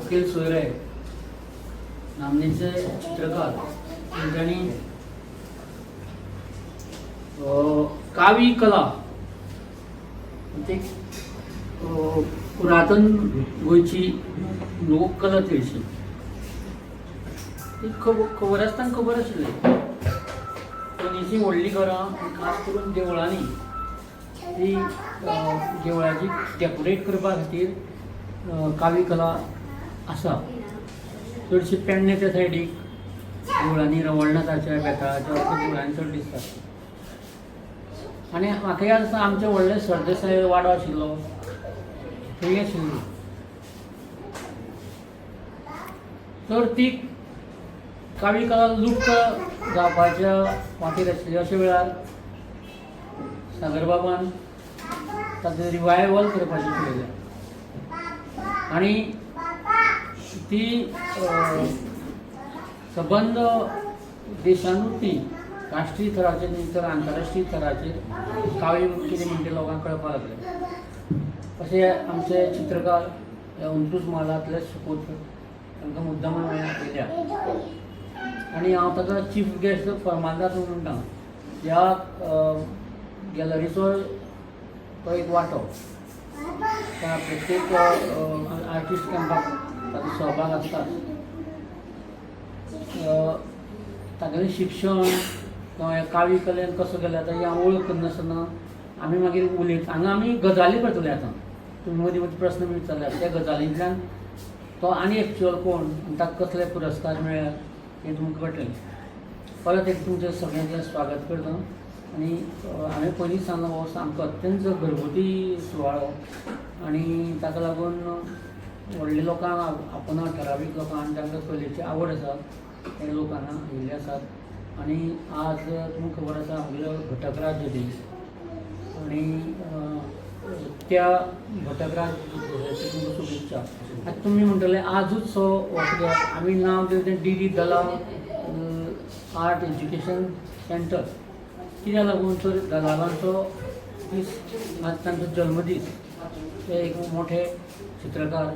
वकील सोयरे नामनेचे चित्रकार त्यांनी कावी कला ते पुरातन गोयची लोककला तेळशी ती खबर आसतना खबर आशिल्ली पण हिची व्हडली घरां खास करून देवळांनी ती देवळाची डेकोरेट करपा खातीर कावी कला आसा. चडशी पेडणे त्या सायडीक देवळांनी रवळनाथाच्या बेताळाच्या देवळांनी चड दिसता. आनी म्हाका याद आसा आमचें व्हडलें सरदेसाय वाडो आशिल्लो थंय आशिल्ली. तर ती कावी कला लुप्त जावपाच्या वाटेर आशिल्ली. अशा वेळार सागरबाबान ताचें रिवायवल करपाचें थारायलें आनी ती सबंद देशांतूच ती राष्ट्रीय थराचेर न्ही तर आंतरराष्ट्रीय थराचेर कावी कितें म्हणटा लोकांक कळपाक लागलें. अशें आमचे चित्रकार ह्या अंत्रूज महालांतले सुपूत तांकां मुद्दाम आपयल्या आनी हांव ताका चीफ गेस्ट फर्मानदार म्हणटा. ह्या गॅलरीचो तो एक वांटो त्या प्रत्येक आर्टिस्ट कॅम्पाक ताचो सहभाग आसता. तागेलें शिक्षण किंवा कावी कलेन कसो गेले आतां हांव वळख करनासतना आमी मागीर उलयता हांगा आमी गजाली करतले. आतां तुमी मदीं मदीं प्रस्न बी विचारल्यात त्या गजालींतल्यान तो आनी एक्चुअल कोण आनी ताका कसले पुरस्कार मेळ्ळ्यात हें तुमकां कळटलें. परत एक तुमचें सगळ्यांचें स्वागत करता. आनी हांवें पयलीं सांगलां हो सामको अत्यंत घरगुती सुवाळो आनी ताका लागून व्हडले लोकांक आपणा ठरावीक लोकांक तांकां कलेची आवड आसा ते लोक हांगा आयिल्ले आसात. आनी आज तुमकां खबर आसा आमगेलो घटकराज दीस आनी त्या घटकराज दिसाची तुमकां शुभेच्छा. आतां तुमी म्हणटले आजूच सो आमी नांव दिलें डी दलाल आर्ट एज्युकेशन सेंटर. कित्याक लागून तर दलालांचो दीस आज तांचो जल्मदीस. ते एक मोठे चित्रकार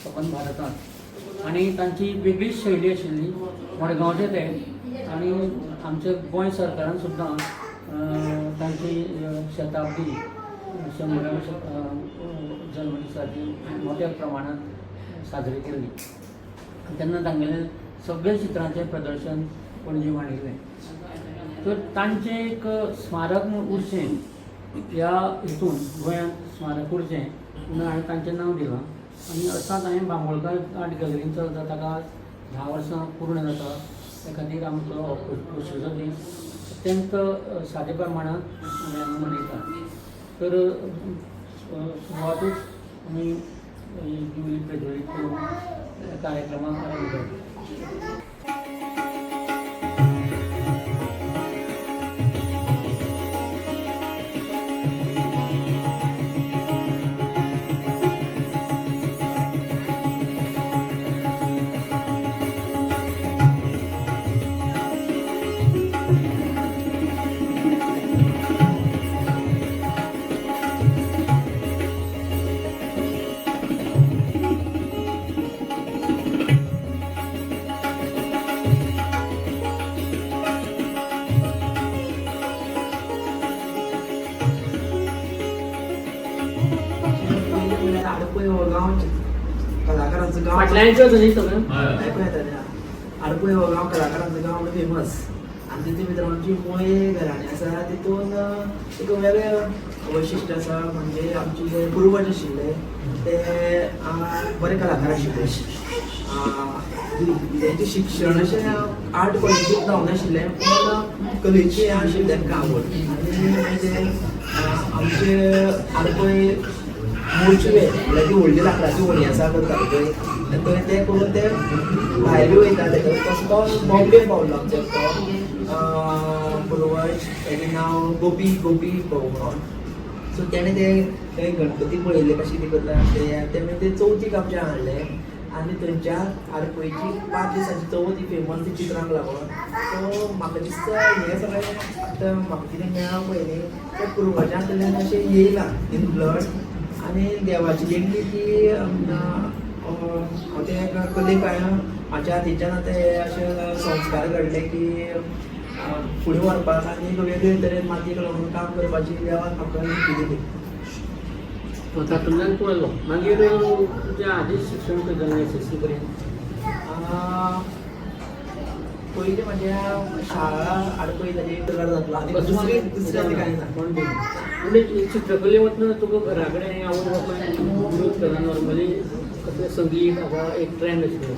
सबंद भारतांत आनी तांची वेगळीच शैली आशिल्ली. मडगांवचे ते आनी आमच्या गोंय सरकारान सुद्दां तांची शताब्दी 100व्या जल्मदिसाची मोठ्या प्रमाणांत साजरी केल्ली. तेन्ना तांगेलें सगळ्या चित्रांचें प्रदर्शन पणजे मांडिल्लें. तर तांचें एक स्मारक उरचें ह्या हितून गोंयांत स्मारक उरचें म्हणून हांवें तांचें नांव दिलां. आनी अर्थात हांवें बांबोळकार आर्ट गॅलरीन चलता ताका 10 वर्सां पूर्ण जाता त्या खातीर आमचो प्रोसिजर अत्यंत सादे प्रमाणात मनयतात. तर सुरवातूच आमी दिवली प्रज्वलीत करून कार्यक्रमाक आरंभ करता. कलाकारांचं गाव फाटल्यानचो न्ही सगळं ऐकूं येता. आडपय हो गांव कलाकारांचं गांव फेमस आनी तितून भितर आमची मोये घराणी आसा तितून एक वेगळें वैशिश्ट्य आसा. म्हणजे आमचे जे पुर्वज आशिल्ले ते बरे कलाकार आशिल्ले. तेंचें शिक्षण अशें आर्ट कॉलेजीक जावनाशिल्लें पूण कलेची आशिल्ली तांकां आवड. आनी मागीर आमचे आडपय मोर्चे म्हणल्यार ती व्हडली लाकडाची व्हडी आसा करताले पळय थंय ते करून ते भायरूय वयता. तसो तो बॉम्बे पावलो आमचो पुर्वज. तेजें नांव गोपी भाऊ म्हणून. सो तेणें ते गणपती पळयले कशी ती करता तेणें ते चवथीक आमचे हाडले आनी थंयच्या आडपयची 5 दिसांची चवथ ही फेमस ती चित्रांक लागून. सो म्हाका दिसता हें सगळें आतां म्हाका कितें मेळ्ळा पळय न्ही ते पुर्वजांतल्यान अशें येयलां इन ब्लड. आनी देवाची देणगी ती हांव ते कलेक म्हाज्या हातीच्यान आतां हे अशे संस्कार घडले की फुडें व्हरपाक आनी वेगळे तरेन मातयेक लागून काम करपाची देवान म्हाका संधी दिली. तातूंतल्यान पळयलो मागीर तुजें आदीं शिक्षण खंय जालें SSC पर्यंत? पयलीं म्हाज्या शाळा आडपय ताजे इंटरव्यू जातलो आनी दुसऱ्या ठिकाणी ना. म्हणजे चित्रकले वतना तुका घरा कडेन आवड बापायन विरोध केला नॉर्मली कसलें संगीत हाका एक ट्रेंड आशिल्लो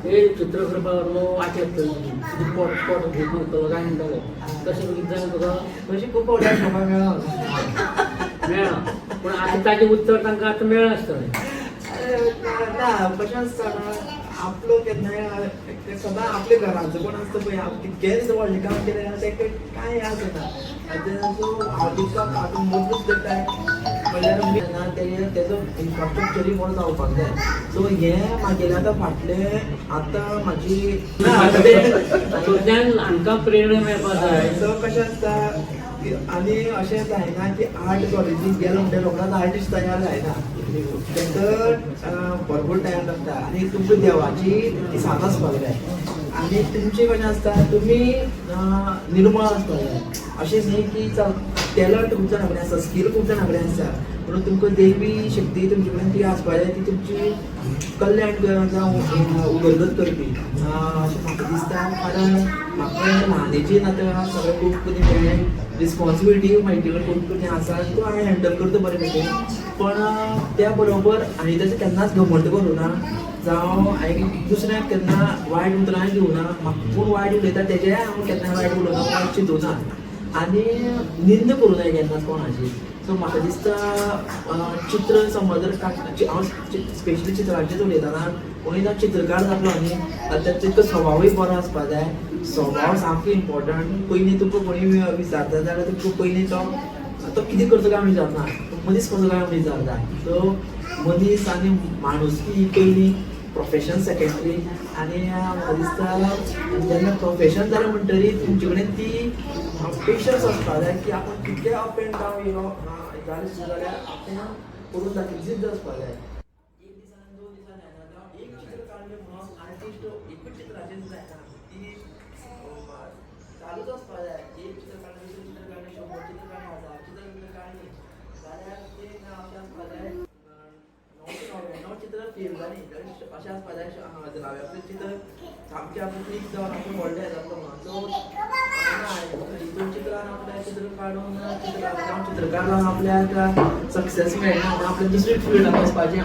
हे चित्र करपाक लागलो वाटेक स्पॉट घेवन वयतलो काय म्हणटाले तशें कितें जालें तुका? तशी खूप आवड म्हाका मेळ्ळा पूण आतां ताजें उत्तर तांकां आतां मेळ्ळा आसतलें. ना कशें आसता ना आपलो केन्नाय सदां आपल्या घरांचो कोण आसता पळय कितकेंय व्हडलें काम केलें तेका कांय आसना. सो हांव तितको हातूंत मजबूत करताय म्हणल्यार तेजो इन्फ्रास्ट्रक्चरूय बरो जावपाक जाय. सो हें म्हागेलें आतां फाटलें आतां म्हाजी तातूंतल्यान आमकां प्रेरणा मेळपाक जाय. सो कशें आसता आनी अशें जायना की आर्ट कॉलेजीक गेलो म्हणटा रोखडोच आर्टिस्ट तयार जायना. तांकां भरपूर टायम लागता आनी तुमकां देवाची साथ आसपाक जाय आनी तुमचें कशें आसता तुमी निर्मळ आसपाक जाय. अशें न्ही की टॅलंट खूब जाणा कडेन आसता स्कील खूब जाणा कडेन आसता पूण तुमकां देवी शक्ती तुमचे कडेन ती आसपाक जाय ती तुमची कल्याण जावं उदरगत करपी अशें म्हाका दिसता. कारण म्हाका ल्हानयेच्यान आतां सगळें खूब कितें मेळ्ळें रिस्पॉन्सिबिलिटी म्हाजे कडेन खूब कितें आसा तो हांवें हँडल करता बरे भशेन. पण त्या बरोबर हांवें तेजो केन्नाच घमंड करूं ना जावं हांवें दुसऱ्याक केन्ना वायट उतरां दिवना. म्हाका कोण वायट उलयता तेजेय हांव केन्ना वायट उलोवना वायट चिंतूना आनी निंद करूं ना केन्नाच कोणाची. सो म्हाका दिसता चित्र समज जर हांव स्पेशली चित्रांचेच उलयतना कोणूय जावन चित्रकार जातलो न्ही आतां तितको स्वभावूय बरो आसपाक जाय. स्वभाव सामको इम्पॉर्टंट. पयलीं तुका कोणूय विचारता जाल्यार तुका पयलीं तो कितें करता काय विचारना मनीस कसो काय विचारता. सो मनीस आनी माणुसकी ही पयलीं प्रोफेशन सेकेंडरी आनी म्हाका दिसता जेन्ना प्रोफेशन जालें म्हणटरीच तुमचे कडेन ती पेशन्स आसपाक जाय की आपूण कितले अप एंड डावन जालें जाल्यार आपूण करून दाखयता जिद्द आसपाक जाय. एक दिसान 2 दिसान जायना. एक चित्र काडलें म्हणून आर्टिस्ट एकूच चित्राचेर जायना ती चालूच आसपाक जाय. एक चित्र काडलें दुसरें चित्र काडलें 100 चित्र काडलें 1000 चित्र काडलीं जाल्यार तें अशें आसपाक जाय 9 चित्र फेल जालीं जाल्यार अशें आसपाक जाय 11वें चित्र सामकें आपलें क्लिक जावन आपलें व्हडलें जातलो म्हणून. सो हितून चित्रान आपलें चित्र काडून जावं चित्रकार जावन आपल्याक सक्सेस मेळना आपल्या दुसऱ्या फिल्डांत वचपाचें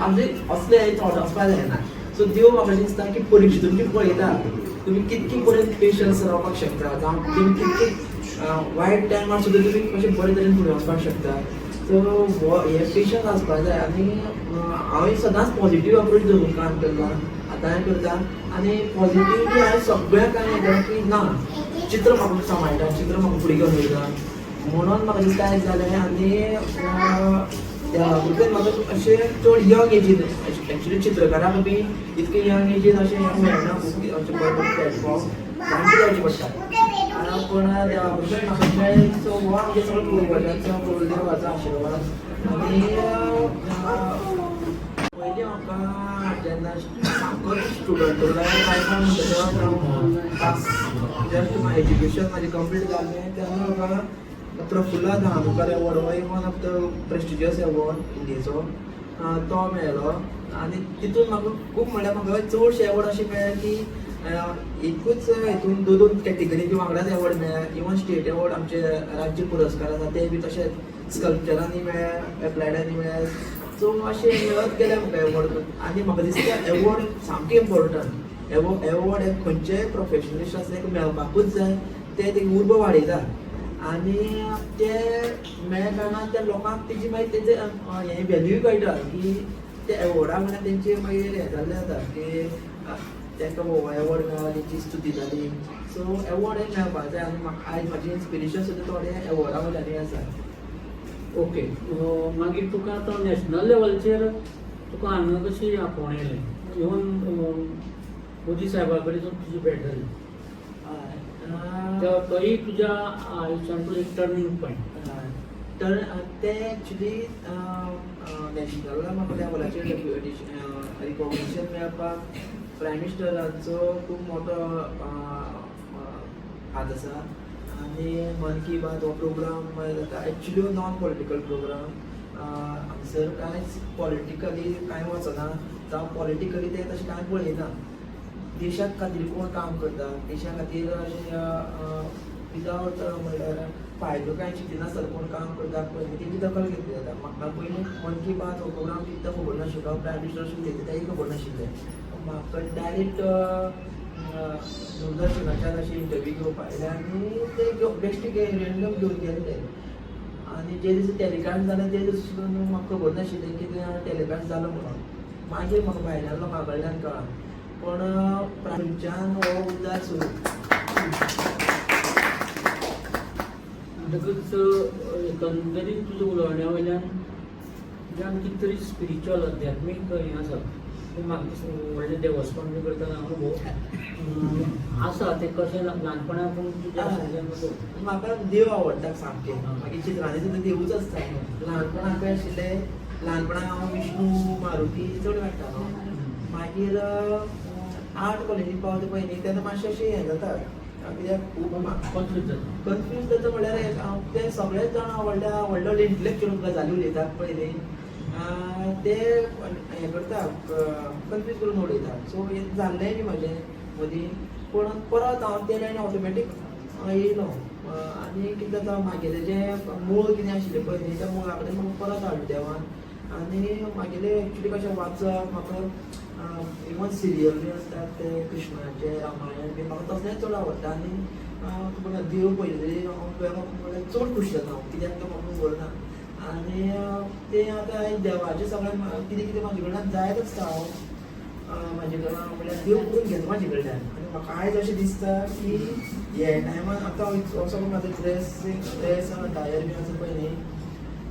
असलें थॉट आसपाक जायना. सो देव म्हाका दिसता की परिस्थिती तुमची पळयता तुम्ही कितकी पर्यंत पेशन्स रावपाक शकता जावं तुम्ही कितकी वायट टायमार सुद्दां तुम्ही कशें बरे तरेन फुडें वचपाक शकता. सो हे पेशन्स आसपाक जाय आनी हांवें सदांच पॉझिटिव्ह अप्रोच धरून काम करता आतांय करता आनी पॉझिटिव्हली हांवें सगळ्यांक काय केलें की ना चित्र म्हाका सांबाळटा चित्र म्हाका फुडें घेवन वयता म्हणून म्हाका दिसता हें जालें आनी त्या भुरगें म्हाका अशें चड यंग एजीन एक्चुली चित्रकाराक बी इतके यंग एजीन अशें मेळना अशें बरे बरे प्लॅटफॉर्म जाणटे जावचे पडटा पण देवा भुरगें म्हाका मेळ्ळें सो हो आमगे सगळो पूर्वजांचो गुरुदेवाचो आशिर्वाद आनी पयलीं म्हाका जेन्ना सामको स्टुडंट लायफान तेन्ना जस्ट माय एज्युकेशन म्हाजें कंप्लीट जालें तेन्ना म्हाका प्रफुल्ला धामोकर एवॉर्ड हो one of the prestigious award इंडियेचो तो मेळ्ळो आनी तितून म्हाका खूब म्हणल्यार म्हाका चडशे एवॉर्ड अशे मेळ्ळे की एकूच हितून दोन कॅटेगरीचे वांगडाच एवॉर्ड मेळ्ळा इवन स्टेट एवॉर्ड आमचे राज्य पुरस्कार आसा ते बी तशेंच स्कल्पचरांनी मेळ्ळे एप्लायडांनी मेळ्ळे सो अशें मेळत गेले म्हाका एवॉर्ड आनी म्हाका दिसता एवॉर्ड सामकें इम्पॉर्टंट एवॉर्ड हे खंयचेय प्रोफेशनलिस्ट आसा ताका मेळपाकूच जाय ते उर्बा वाडयता आनी ते मेळ्ळे कारणान त्या लोकांक तेजी मागीर तेजे हें वेल्यूय कळटा की ते एवॉर्डा म्हळ्यार तेंचे मागीर हें जाल्लें जाता की तांकां हो एवॉर्ड मेळ्ळा तेंची स्तुती जाली सो एवॉर्ड हे मेळपाक जाय आनी म्हाका आयज म्हाजें इन्स्पिरेशन सुद्दां थोडें एवॉर्डा वयल्यानूय आसा. ओके मागीर तुका आतां नॅशनल लेवलचेर तुका हांगा कशी आपोवण येयलें इवन मोदी साहेबा कडेन तुजी भेट जाली तोय तुज्या आयुश्यांतलो एक टर्निंग पॉयंट तर ते एक्चुली नॅशनल म्हाका लेवलाचेर रिकॉग्निशन मेळपाक प्रायम मिनिस्टराचो खूब मोठो हात आसा आनी मन की बात हो प्रोग्राम जाता एक्चुली नॉन पॉलिटिकल प्रोग्राम हांगसर कांयच पॉलिटिकली कांय वचना जावं पॉलिटिकली ते तशें कांय पळयना देशा खातीर कोण काम करता देशा खातीर अशें विदावट म्हणल्यार फायदो कांय चिंतिनासतना कोण काम करता पळय तेजी दखल घेतली जाता म्हाका पयलीं मन की बात हो प्रोग्राम कितें खबर नाशिल्लो प्रायम मिनिस्टर अशें तेंय खबर नाशिल्लें म्हाका डायरेक्ट दूरदर्शनाच्यान अशें इंटरव्यू घेवपाक आयले आनी ते बेश्टे रँडम घेवन गेले आनी जे दीस टॅलिकास्ट जालें ते दीस म्हाका खबर नाशिल्लें की टॅलिकास्ट जालो म्हणून मागीर म्हाका भायल्यान लोकां कडल्यान कळ्ळां पण प्रांच्यान हो उद्दार सुरू म्हणटकच एकंदरीत तुज्या उलोवण्या वयल्यान ज्यान कितें तरी स्पिरिच्युअल आध्यात्मीक हें आसा म्हाका दिसता व्हडलें देवस्थान बी करतना अनुभव आसा ते कशें ल्हानपणापूण तुज्या म्हाका देव आवडटा सामकें मागीर चित्रांनी सुद्दां देवूच आसता ल्हानपणांत आशिल्लें ल्हानपणांत हांव विष्णू मारुती चड वाडटालो मागीर आर्ट कॉलेजीक पावता पळय न्ही तेन्ना मातशें अशें हें जाता कित्याक खूब कन्फ्यूज जाता म्हणल्यार ते सगळेच जाण व्हडलो इंटलेक्च्युअल गजाली उलयतात पळय न्ही ते हें करता कन्फ्यूज करून उडयतात सो हें जाल्लें बी म्हाजें मदीं पूण परत हांव ते लायन ऑटोमॅटीक येयलो आनी कितें जाता म्हागेलें जें मूळ कितें आशिल्लें पळय न्ही त्या मुळा कडेन म्हाका परत हाडलें देवान आनी म्हागेलें एक्चुली कशें वाचप म्हाका इवन सिरियल बी आसतात ते कृष्णाचे रामायण बी म्हाका तसलें चड आवडटा आनी देव पळयले म्हणल्यार चड खूश जाता हांव कित्याक तो म्हाका खबर ना आनी तें आतां हांवें देवाचें सगळें कितें कितें म्हाजे कडल्यान जायत आसता हांव म्हाजे कडल्यान म्हणल्यार देव करून घेता म्हाजे कडल्यान आनी म्हाका आयज अशें दिसता की हे टायमान आतां हो सगळो म्हाजो ड्रेस डायर बी आसा पळय न्ही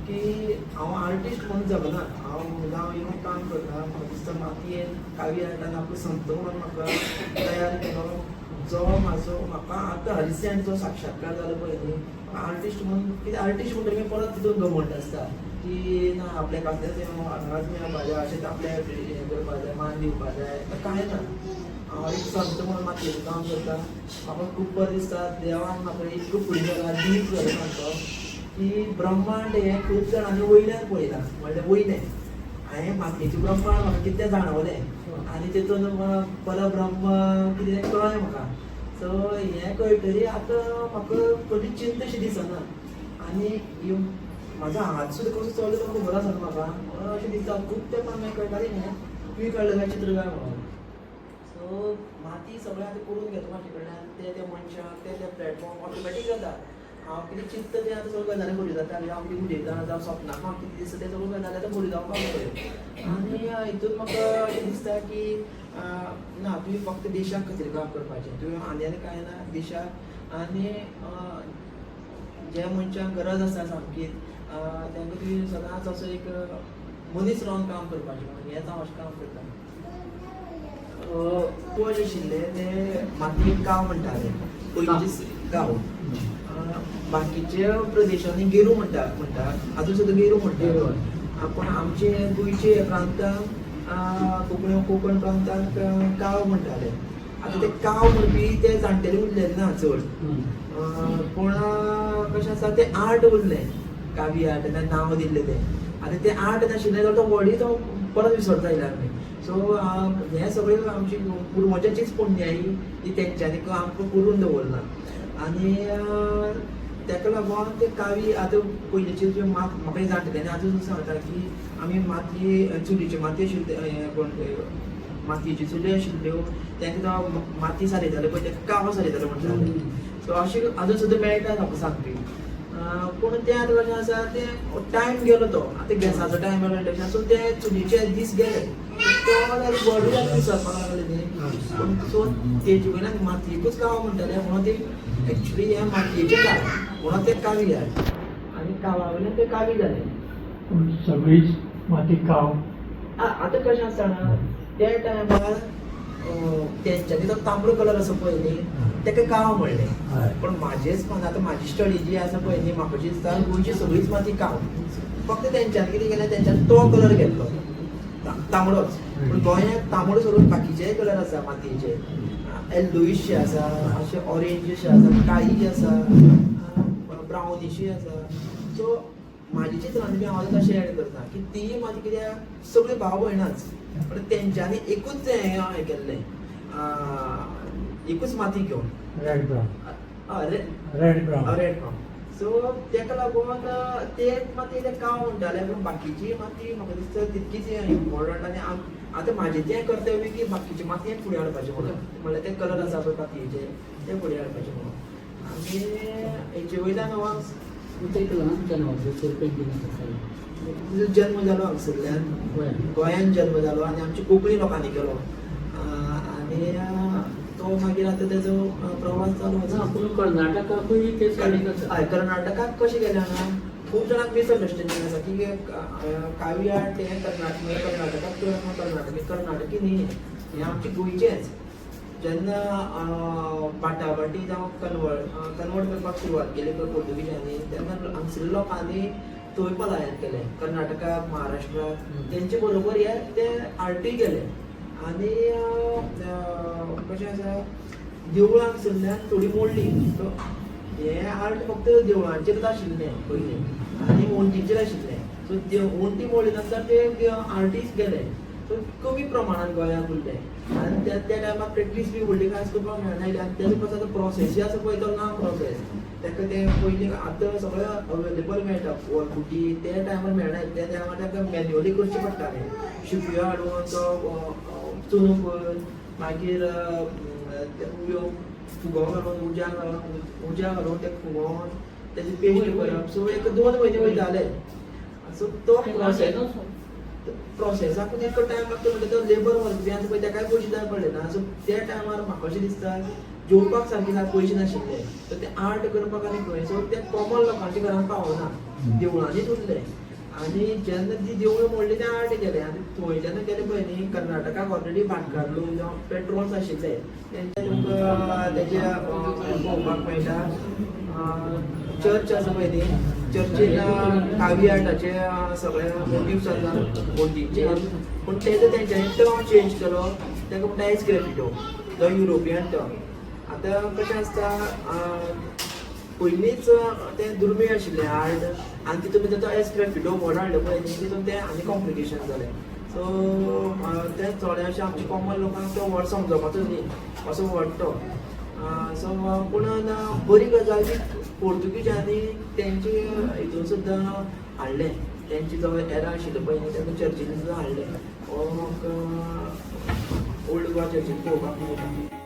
की हांव आर्टिस्ट म्हणून जगना हांव येवन काम करता म्हाका दिसता मातयेन कावी आर्टान आपलो संत म्हणून म्हाका तयार केलो जो म्हाका आतां रिसेंट जो साक्षात्कार जालो पळय न्ही आर्टिस्ट म्हणून कितें आर्टिस्ट म्हणटकीर परत तितून घमंड आसता की ना आपल्या खात्याचें हांगाच मेळपा जाय अशें आपल्या हें करपा जाय मान दिवपा जाय कांय ना हांव एक संत म्हणून मातयेचें काम करता म्हाका खूब बरें दिसता देवान म्हाका इतलो फुडें गेला दीप जालो म्हाका की ब्रह्मांड हें खूब जाणांनी वयल्यान पळयलां म्हणल्यार वयलें हांवें मातयेचें ब्रह्मांड म्हाका कितें जाणवलें आनी तितून परब्रह्म कितें कळ्ळें म्हाका सो हें कळटरी आतां म्हाका कधी चिंत अशी दिसना आनी म्हाजो हात सुद्दां कसो चलता तो खबर आसा म्हाका अशें दिसता खूब तेंपान मागीर कळटालें न्ही तुवें कळ्ळें काय चित्रकार म्हणून सो सो माती सगळें आतां करून घेता म्हाजे कडल्यान ते मनशाक ते प्लॅटफॉर्म ऑटोमॅटीक जाता. हांव कितें चिंतता तें आतां सगळ्यो गजाली बऱ्यो जाता आनी हांव कितें उलयतां जावं सपनाक म्हाका कितें दिसता तें सगळ्यो गजाली आतां बऱ्यो जावपाक लागल्यो. आनी हितून म्हाका अशें दिसता की ना तुवें फक्त देशाक खातीर काम करपाचें, तुवें आनी कांय ना देशाक आनी ज्या मनशाक गरज आसा सामकी तांकां तुवें सदांच असो एक मनीस रावन काम करपाचें म्हणून हेंच हांव अशें काम करतां. पयलीं आशिल्ले ते मातयेक गांव म्हणटाले, पयलींचे गांव. बाकीच्या प्रदेशांनी गेरू म्हणटात आजून सुद्दां गेरू म्हणटात. पूण आमचे गोंयचे प्रांतांत कोंकण प्रांतांत गांव म्हणटाले. आतां ते गांव म्हणपी ते जाणटेले उरलेले ना चड, पूण कशें आसा ते आर्ट उरलें, कावी आर्ट नांव दिल्लें तें. आतां तें आर्ट नाशिल्लें जाल्यार तो वर्डूय तो परत विसरता येयला आमी. सो हें सगळें आमची पुर्वजांचीच पुण्याई ही तेंच्यांनी आमकां करून दवरला. आनी ताका लागून ते कावी आतां पयलींचे जे म्हाका जाणटेल्यांनी आजून सांगता की आमी मातये चुलीच्यो मातयो आशिल्ल्यो मातयेच्यो चुली आशिल्ल्यो तांकां तो माती सारयताले पळय ताका कावो सारयताले म्हणटाले. सो अशें आजून सुद्दां मेळटा म्हाका सांगपी. पूण तें आतां कशें आसा तें टायम गेलो तो आतां गॅसाचो टायम येयलो सो ते चुलीचे दीस गेले तो वर्डूय आतां विसरपाक लागले न्ही. पूण सो तेजे वयल्यान मातयेकूच कावो म्हणटाले म्हणून ती एक्चुली हें मातयेचें गांव म्हणून तें कावी आर्ट आनी कावा वयल्यान तें कावी जालें. सगळीच माती काव आतां कशें आसा जाणा त्या टायमार तेंच्यांनी तो तांबडो कलर आसा पळय न्ही ताका काव म्हणलें. पण म्हाजेच आतां म्हाजी स्टडी जी आसा पळय न्ही म्हाका जी दिसता गोंयची सगळीच माती काव. फक्त तेंच्यांनी कितें केलें तेंच्यांनी तो कलर घेतलो तांबडोच. पूण गोंयांत तांबडो सोडून बाकीचेय कलर आसा मातयेचे, येल्लोईशे आसा, अशे ऑरेंजीशे आसा, काळी आसा, ब्रावनीशी आसा. सो म्हाजी चित्रांनी हांव तशें एड करता की ती माती कित्याक सगळीं भाव भयणाच पण तेंच्यांनी एकूच हें केल्लें एकूच माती घेवन red brown red brown. So ताका लागून ते माती ते काव म्हणटाले. पूण बाकीची माती म्हाका दिसता तितकीच इम्पॉर्टंट. आनी आतां म्हाजें तें कर्तव्य की बाकीची माती फुडें हाडपाचें म्हणून म्हणल्यार ते कलर आसा पळय मातयेचे ते फुडें हाडपाचें म्हणून. आनी हेचे वयल्यान हांव जल्म जालो हांगसरल्यान गोंयान जल्म जालो आनी आमच्या कोंकणी लोकांनी केलो. आनी तो मागीर आतां तेजो प्रवास चालू आसा. पूण कर्नाटकाकूय ते सायडीक आसा. हय कर्नाटकाक कशें गेलें हांगा खूब जाणांक मिसअंडरस्टँडींग आसा की कावी आर्ट हें कर्नाटकी न्ही हें आमचें गोंयचेंच. जेन्ना बाटाबाटी जावं कन्वर्ट करपाक सुरवात केली पळय पोर्तुगीजांनी तेन्ना हांगसरल्या लोकांनी थंय पलायन केलें कर्नाटकाक महाराष्ट्राक तेंचे बरोबर हे ते आर्टूय गेले. आनी कशें आसा देवळां हांगसरल्यान थोडीं मोडली. सो हें आर्ट फक्त देवळांचेरच आशिल्लें पयलीं आनी वण्टींचेर आशिल्लें. सो वण्टी मोडली नंतर ते आर्टिस्ट गेले. सो कमी प्रमाणांत गोंयांत उरले आनी त्या टायमार प्रॅक्टीस बी व्हडली कांय करपाक मेळनाशिल्ली. आनी तेजो कसो आतां प्रोसेसूय आसा पळय तो ना प्रोसेस ताका ते पयलीं आतां सगळें अवेलेबल मेळटा वरपुटी ते टायमार मेळनाशिल्ले. त्या टायमार ताका मॅन्युअली करचें पडटालें शिपयो हाडून तो चुनून मागीर फुगो घालून उज्या घालून ते फुगोवन तेजी पेस्ट करप. सो एक 2 म्हयने वयताले. सो तो प्रोसेसाक इतको टायम लागता म्हणजे तो लेबर वर्क बी आसा पळय ताकाय पयशे जाय पडले ना. सो त्या टायमार म्हाका अशें दिसता जेवपाक सारके पयशे नाशिल्ले. सो ते आर्ट करपाक आनी खंय सो ते कॉमन लोकांच्या घरांत पावना देवळांनीच उरले. आनी जेन्ना ती देवळां मोडली ते आर्ट केले. आनी थंय जेन्ना गेले पळय न्ही कर्नाटकाक ऑलरेडी भाटकारलो जावं पेट्रोल्स आशिल्ले तेंचे तुमकां तेजे पळोवपाक मेळटा. चर्च आसा पळय न्ही चर्चीन कावी आर्टाचे सगळे मोटिव्स आसा वण्टींचे. पूण तेजो तेंच्यांनी टर्म चेंज केलो ताका म्हणटा एस ग्रेफिटो जो युरोपियन टर्म. आतां कशें आसता पयलींच तें दुर्मीळ आशिल्लें आर्ट आनी तितून भितर तो एस ग्रेफिटो वर्ड हाडलो पळय न्ही तितून तें आनी कॉम्प्लिकेशन जालें. सो तें थोडे अशें आमच्या कॉमन लोकांक तो वर्ड समजपाचो न्ही असो वर्ड तो. सो पूण बरी गजाल की पोर्तुगीजांनी तेंचे हितून सुद्दां हाडलें तेंची जो एरा आशिल्लो पळय न्ही तेन्ना चर्चीन सुद्दां हाडलें. ओल्ड गोवा चर्चीन पळोवपाक मेळटा